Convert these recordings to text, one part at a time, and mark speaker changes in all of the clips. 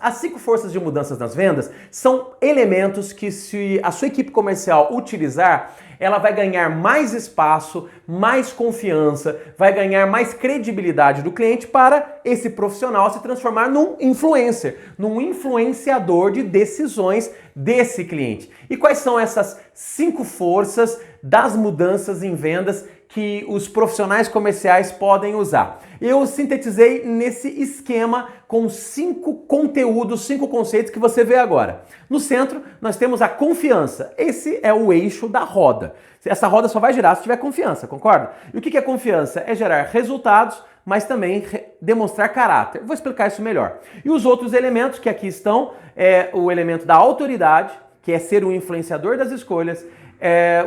Speaker 1: As 5 forças de mudanças nas vendas são elementos que, se a sua equipe comercial utilizar, ela vai ganhar mais espaço, mais confiança, vai ganhar mais credibilidade do cliente para esse profissional se transformar num influencer, num influenciador de decisões desse cliente. E quais são essas 5 forças das mudanças em vendas que os profissionais comerciais podem usar? Eu sintetizei nesse esquema com 5 conteúdos, 5 conceitos que você vê agora. No centro, nós temos a confiança. Esse é o eixo da roda. Essa roda só vai girar se tiver confiança, concorda? E o que é confiança? É gerar resultados, mas também demonstrar caráter. Vou explicar isso melhor. E os outros elementos que aqui estão é o elemento da autoridade, que é ser um influenciador das escolhas,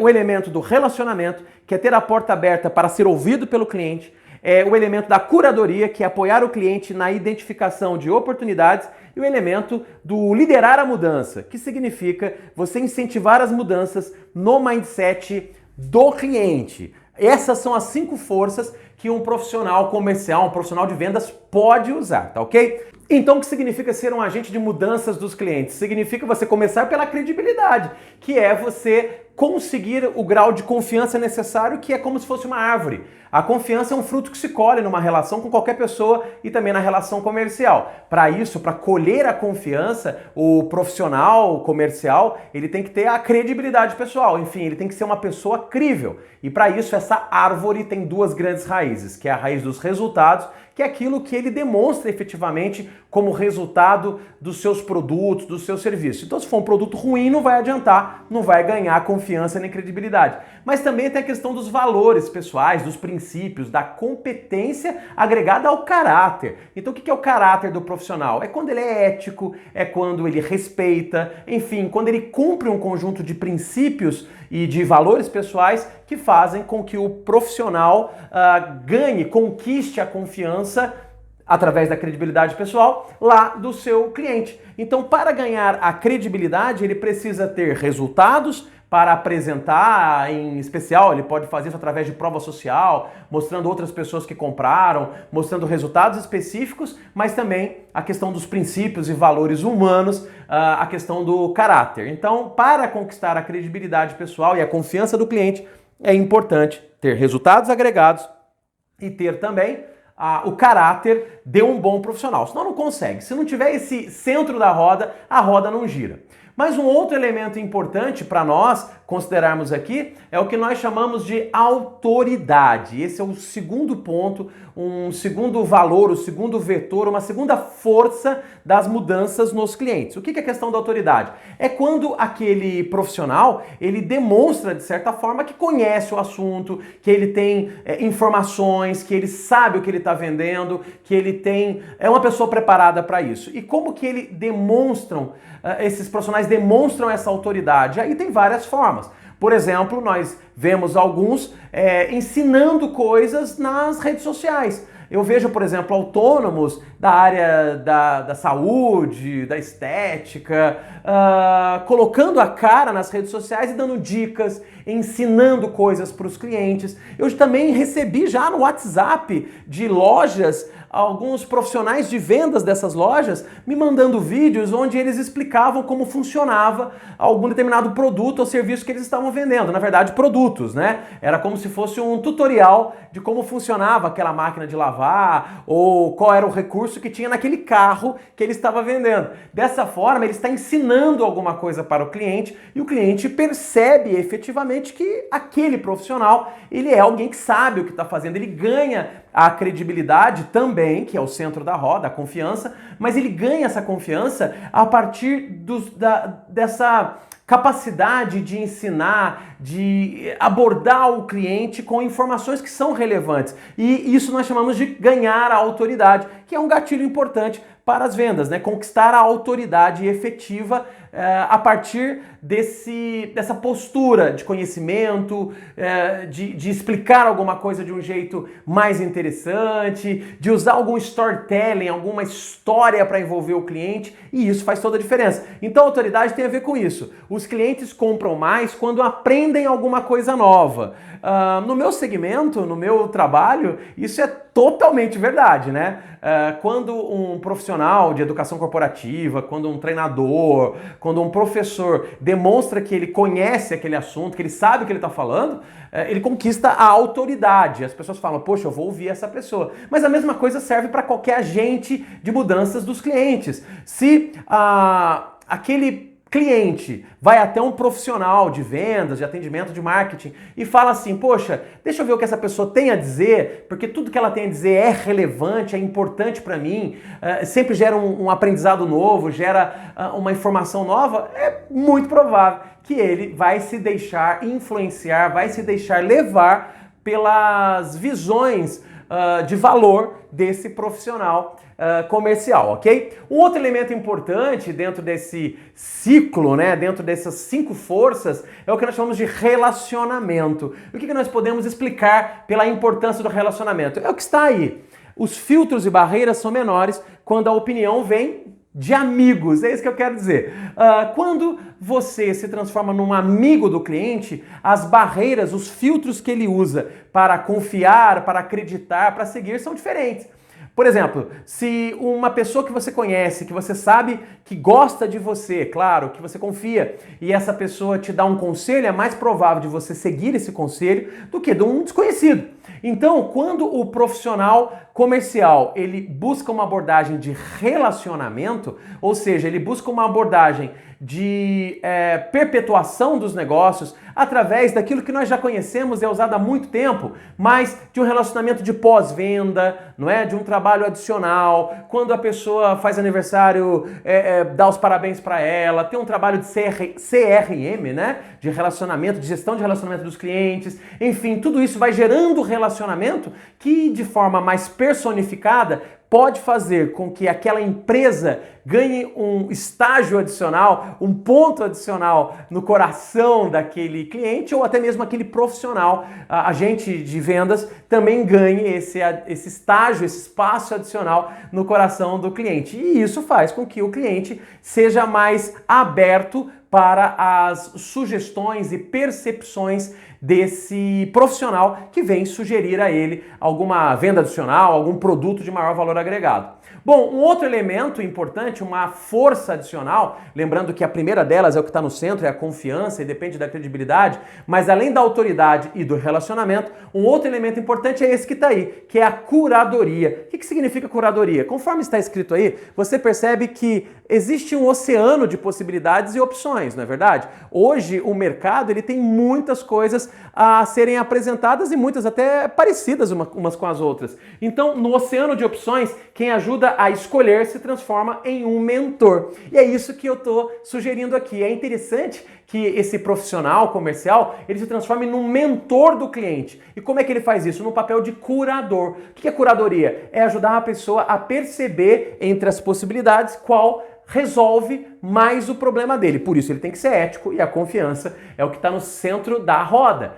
Speaker 1: o elemento do relacionamento, que é ter a porta aberta para ser ouvido pelo cliente, o elemento da curadoria, que é apoiar o cliente na identificação de oportunidades, e o elemento do liderar a mudança, que significa você incentivar as mudanças no mindset do cliente. Essas são as 5 forças que um profissional comercial, um profissional de vendas pode usar, tá ok? Então, o que significa ser um agente de mudanças dos clientes? Significa você começar pela credibilidade, que é você conseguir o grau de confiança necessário, que é como se fosse uma árvore. A confiança é um fruto que se colhe numa relação com qualquer pessoa e também na relação comercial. Para isso, para colher a confiança, o profissional comercial, ele tem que ter a credibilidade pessoal. Enfim, ele tem que ser uma pessoa crível. E para isso, essa árvore tem 2 grandes raízes, que é a raiz dos resultados, que é aquilo que ele demonstra efetivamente como resultado dos seus produtos, dos seus serviços. Então, se for um produto ruim, não vai adiantar, não vai ganhar confiança nem credibilidade. Mas também tem a questão dos valores pessoais, dos princípios, da competência agregada ao caráter. Então, o que é o caráter do profissional? É quando ele é ético, é quando ele respeita, enfim, quando ele cumpre um conjunto de princípios e de valores pessoais que fazem com que o profissional ganhe, conquiste a confiança através da credibilidade pessoal lá do seu cliente. Então, para ganhar a credibilidade, ele precisa ter resultados para apresentar, em especial, ele pode fazer isso através de prova social, mostrando outras pessoas que compraram, mostrando resultados específicos, mas também a questão dos princípios e valores humanos, a questão do caráter. Então, para conquistar a credibilidade pessoal e a confiança do cliente, é importante ter resultados agregados e ter também o caráter de um bom profissional. Senão não consegue. Se não tiver esse centro da roda, a roda não gira. Mas um outro elemento importante para nós considerarmos aqui é o que nós chamamos de autoridade. Esse é o segundo ponto, um segundo valor, o segundo vetor, uma segunda força das mudanças nos clientes. O que é a questão da autoridade? É quando aquele profissional, ele demonstra, de certa forma, que conhece o assunto, que ele tem informações, que ele sabe o que ele está vendendo, que ele é uma pessoa preparada para isso. E como que ele demonstram, esses profissionais demonstram essa autoridade? Aí tem várias formas. Por exemplo, nós vemos alguns ensinando coisas nas redes sociais. Eu vejo, por exemplo, autônomos da área da saúde, da estética, colocando a cara nas redes sociais e dando dicas, ensinando coisas para os clientes. Eu também recebi já no WhatsApp de lojas alguns profissionais de vendas dessas lojas me mandando vídeos onde eles explicavam como funcionava algum determinado produto ou serviço que eles estavam vendendo. Na verdade, produtos, né? Era como se fosse um tutorial de como funcionava aquela máquina de lavar ou qual era o recurso que tinha naquele carro que ele estava vendendo. Dessa forma, ele está ensinando alguma coisa para o cliente e o cliente percebe efetivamente que aquele profissional, ele é alguém que sabe o que está fazendo, ele ganha a credibilidade também, que é o centro da roda, a confiança, mas ele ganha essa confiança a partir dessa capacidade de ensinar, de abordar o cliente com informações que são relevantes. E isso nós chamamos de ganhar a autoridade, que é um gatilho importante para as vendas, né? Conquistar a autoridade efetiva a partir dessa postura de conhecimento, de explicar alguma coisa de um jeito mais interessante, de usar algum storytelling, alguma história para envolver o cliente, e isso faz toda a diferença. Então a autoridade tem a ver com isso. Os clientes compram mais quando aprendem alguma coisa nova. No meu segmento, no meu trabalho, isso é totalmente verdade, né? Quando um profissional de educação corporativa, quando um treinador, quando um professor demonstra que ele conhece aquele assunto, que ele sabe o que ele está falando, ele conquista a autoridade. As pessoas falam, poxa, eu vou ouvir essa pessoa. Mas a mesma coisa serve para qualquer agente de mudanças dos clientes. Se aquele cliente vai até um profissional de vendas, de atendimento, de marketing e fala assim, poxa, deixa eu ver o que essa pessoa tem a dizer, porque tudo que ela tem a dizer é relevante, é importante para mim, sempre gera um aprendizado novo, gera uma informação nova, é muito provável que ele vai se deixar influenciar, vai se deixar levar pelas visões de valor desse profissional comercial, ok? Um outro elemento importante dentro desse ciclo, né, dentro dessas 5 forças, é o que nós chamamos de relacionamento. O que nós podemos explicar pela importância do relacionamento? É o que está aí. Os filtros e barreiras são menores quando a opinião vem de amigos, é isso que eu quero dizer. Quando você se transforma num amigo do cliente, as barreiras, os filtros que ele usa para confiar, para acreditar, para seguir são diferentes. Por exemplo, se uma pessoa que você conhece, que você sabe que gosta de você, claro, que você confia, e essa pessoa te dá um conselho, é mais provável de você seguir esse conselho do que de um desconhecido. Então, quando o profissional comercial, ele busca uma abordagem de relacionamento, ou seja, ele busca uma abordagem de perpetuação dos negócios através daquilo que nós já conhecemos, é usado há muito tempo, mas de um relacionamento de pós-venda, não é? De um trabalho adicional, quando a pessoa faz aniversário, dá os parabéns para ela, tem um trabalho de CRM, né? De relacionamento, de gestão de relacionamento dos clientes, enfim, tudo isso vai gerando relacionamento que de forma mais personificada pode fazer com que aquela empresa ganhe um estágio adicional, um ponto adicional no coração daquele cliente ou até mesmo aquele profissional, agente de vendas, também ganhe esse estágio, esse espaço adicional no coração do cliente. E isso faz com que o cliente seja mais aberto para as sugestões e percepções desse profissional que vem sugerir a ele alguma venda adicional, algum produto de maior valor agregado. Bom, um outro elemento importante, uma força adicional, lembrando que a primeira delas é o que está no centro, é a confiança e depende da credibilidade, mas além da autoridade e do relacionamento, um outro elemento importante é esse que está aí, que é a curadoria. O que significa curadoria? Conforme está escrito aí, você percebe que existe um oceano de possibilidades e opções, não é verdade? Hoje o mercado ele tem muitas coisas a serem apresentadas e muitas até parecidas umas com as outras. Então, no oceano de opções, quem ajuda a escolher se transforma em um mentor. E é isso que eu estou sugerindo aqui. É interessante que esse profissional comercial, ele se transforme num mentor do cliente. E como é que ele faz isso? No papel de curador. O que é curadoria? É ajudar a pessoa a perceber entre as possibilidades qual resolve mais o problema dele. Por isso ele tem que ser ético e a confiança é o que está no centro da roda.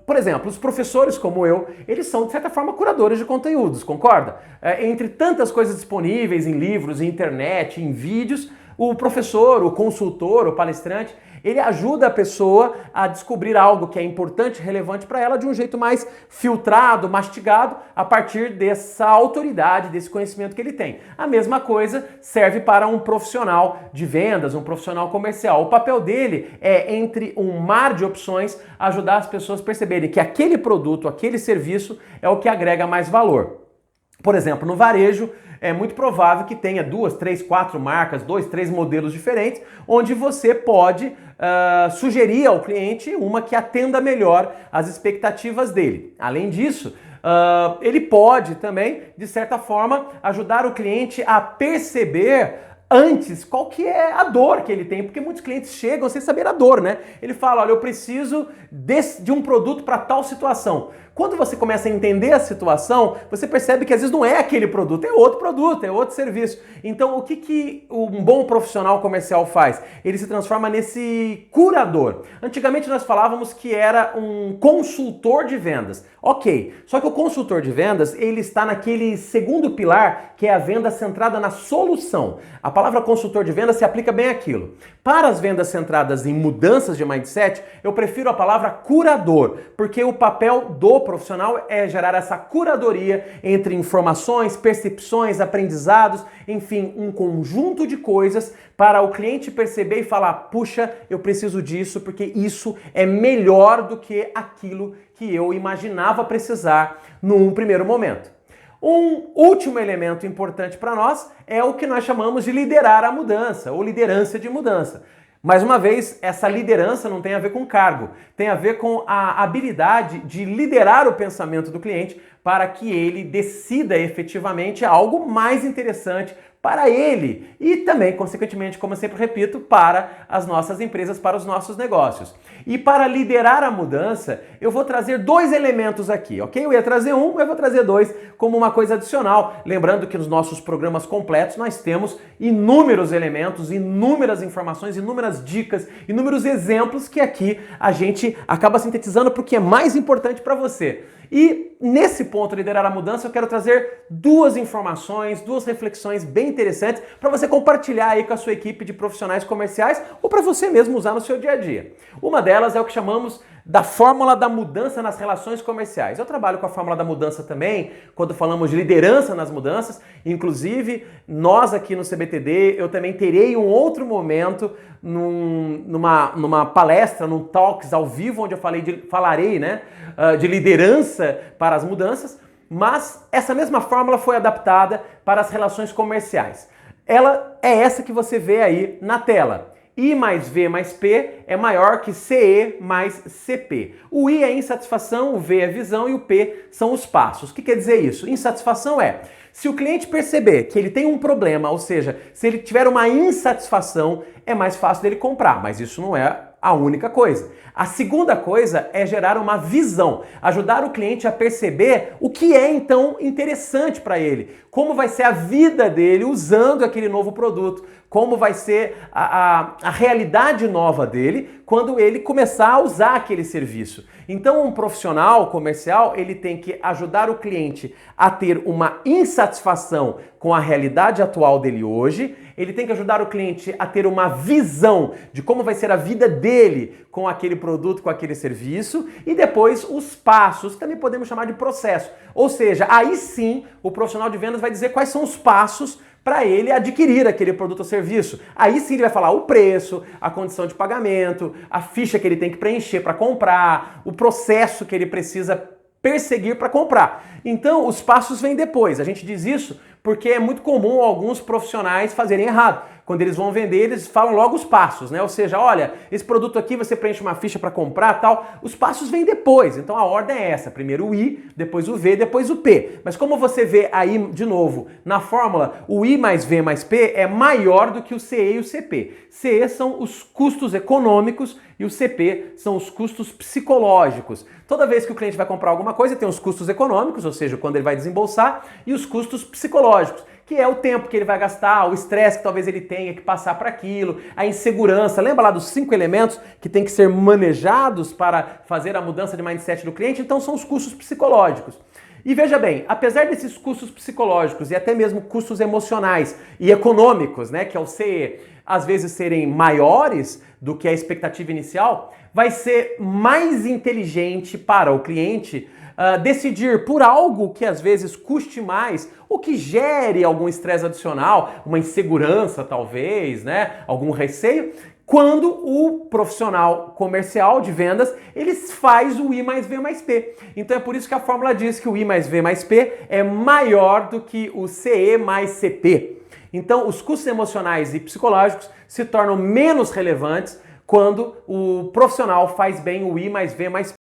Speaker 1: Por exemplo, os professores como eu, eles são de certa forma curadores de conteúdos, concorda? Entre tantas coisas disponíveis em livros, em internet, em vídeos, o professor, o consultor, o palestrante, ele ajuda a pessoa a descobrir algo que é importante, relevante para ela de um jeito mais filtrado, mastigado, a partir dessa autoridade, desse conhecimento que ele tem. A mesma coisa serve para um profissional de vendas, um profissional comercial. O papel dele é, entre um mar de opções, ajudar as pessoas a perceberem que aquele produto, aquele serviço é o que agrega mais valor. Por exemplo, no varejo, é muito provável que tenha 2, 3, 4 marcas, 2, 3 modelos diferentes, onde você pode sugerir ao cliente uma que atenda melhor as expectativas dele. Além disso, ele pode também, de certa forma, ajudar o cliente a perceber antes qual que é a dor que ele tem, porque muitos clientes chegam sem saber a dor, né? Ele fala, olha, eu preciso de um produto para tal situação. Quando você começa a entender a situação, você percebe que às vezes não é aquele produto, é outro produto, é outro serviço. Então, o que um bom profissional comercial faz? Ele se transforma nesse curador. Antigamente nós falávamos que era um consultor de vendas. Ok, só que o consultor de vendas, ele está naquele segundo pilar, que é a venda centrada na solução. A palavra consultor de vendas se aplica bem àquilo. Para as vendas centradas em mudanças de mindset, eu prefiro a palavra curador, porque o papel do profissional é gerar essa curadoria entre informações, percepções, aprendizados, enfim, um conjunto de coisas para o cliente perceber e falar, puxa, eu preciso disso porque isso é melhor do que aquilo que eu imaginava precisar num primeiro momento. Um último elemento importante para nós é o que nós chamamos de liderar a mudança ou liderança de mudança. Mais uma vez, essa liderança não tem a ver com cargo, tem a ver com a habilidade de liderar o pensamento do cliente para que ele decida efetivamente algo mais interessante para ele e também, consequentemente, como eu sempre repito, para as nossas empresas, para os nossos negócios. E para liderar a mudança, eu vou trazer dois elementos aqui, ok? Eu ia trazer um, eu vou trazer dois como uma coisa adicional. Lembrando que nos nossos programas completos nós temos inúmeros elementos, inúmeras informações, inúmeras dicas, inúmeros exemplos que aqui a gente acaba sintetizando para o que é mais importante para você. E nesse ponto, liderar a mudança, eu quero trazer duas informações, duas reflexões bem interessantes para você compartilhar aí com a sua equipe de profissionais comerciais ou para você mesmo usar no seu dia a dia. Uma delas é o que chamamos da fórmula da mudança nas relações comerciais. Eu trabalho com a fórmula da mudança também, quando falamos de liderança nas mudanças. Inclusive, nós aqui no CBTD, eu também terei um outro momento numa palestra, num Talks ao vivo, onde eu falarei de liderança para as mudanças, mas essa mesma fórmula foi adaptada para as relações comerciais. Ela é essa que você vê aí na tela. I mais V mais P é maior que CE mais CP. O I é insatisfação, o V é visão e o P são os passos. O que quer dizer isso? Insatisfação é, se o cliente perceber que ele tem um problema, ou seja, se ele tiver uma insatisfação, é mais fácil dele comprar, mas isso não é a única coisa. A segunda coisa é gerar uma visão, ajudar o cliente a perceber o que é então interessante para ele, como vai ser a vida dele usando aquele novo produto, como vai ser a realidade nova dele quando ele começar a usar aquele serviço. Então um profissional comercial, ele tem que ajudar o cliente a ter uma insatisfação com a realidade atual dele hoje, ele tem que ajudar o cliente a ter uma visão de como vai ser a vida dele com aquele produto, com aquele serviço, e depois os passos, também podemos chamar de processo. Ou seja, aí sim o profissional de vendas vai dizer quais são os passos para ele adquirir aquele produto ou serviço. Aí sim ele vai falar o preço, a condição de pagamento, a ficha que ele tem que preencher para comprar, o processo que ele precisa perseguir para comprar. Então os passos vêm depois. A gente diz isso porque é muito comum alguns profissionais fazerem errado. Quando eles vão vender, eles falam logo os passos, né? Ou seja, olha, esse produto aqui você preenche uma ficha para comprar, tal. Os passos vêm depois. Então a ordem é essa: primeiro o I, depois o V, depois o P. Mas como você vê aí de novo na fórmula, o I mais V mais P é maior do que o CE e o CP. CE são os custos econômicos e o CP são os custos psicológicos. Toda vez que o cliente vai comprar alguma coisa, tem os custos econômicos, ou seja, quando ele vai desembolsar, e os custos psicológicos, que é o tempo que ele vai gastar, o estresse que talvez ele tenha que passar para aquilo, a insegurança. Lembra lá dos 5 elementos que tem que ser manejados para fazer a mudança de mindset do cliente? Então são os custos psicológicos. E veja bem, apesar desses custos psicológicos e até mesmo custos emocionais e econômicos, né, que é o CE, às vezes serem maiores do que a expectativa inicial, vai ser mais inteligente para o cliente decidir por algo que às vezes custe mais, ou que gere algum estresse adicional, uma insegurança talvez, né, algum receio, quando o profissional comercial de vendas, ele faz o I mais V mais P. Então é por isso que a fórmula diz que o I mais V mais P é maior do que o CE mais CP. Então os custos emocionais e psicológicos se tornam menos relevantes quando o profissional faz bem o I mais V mais P.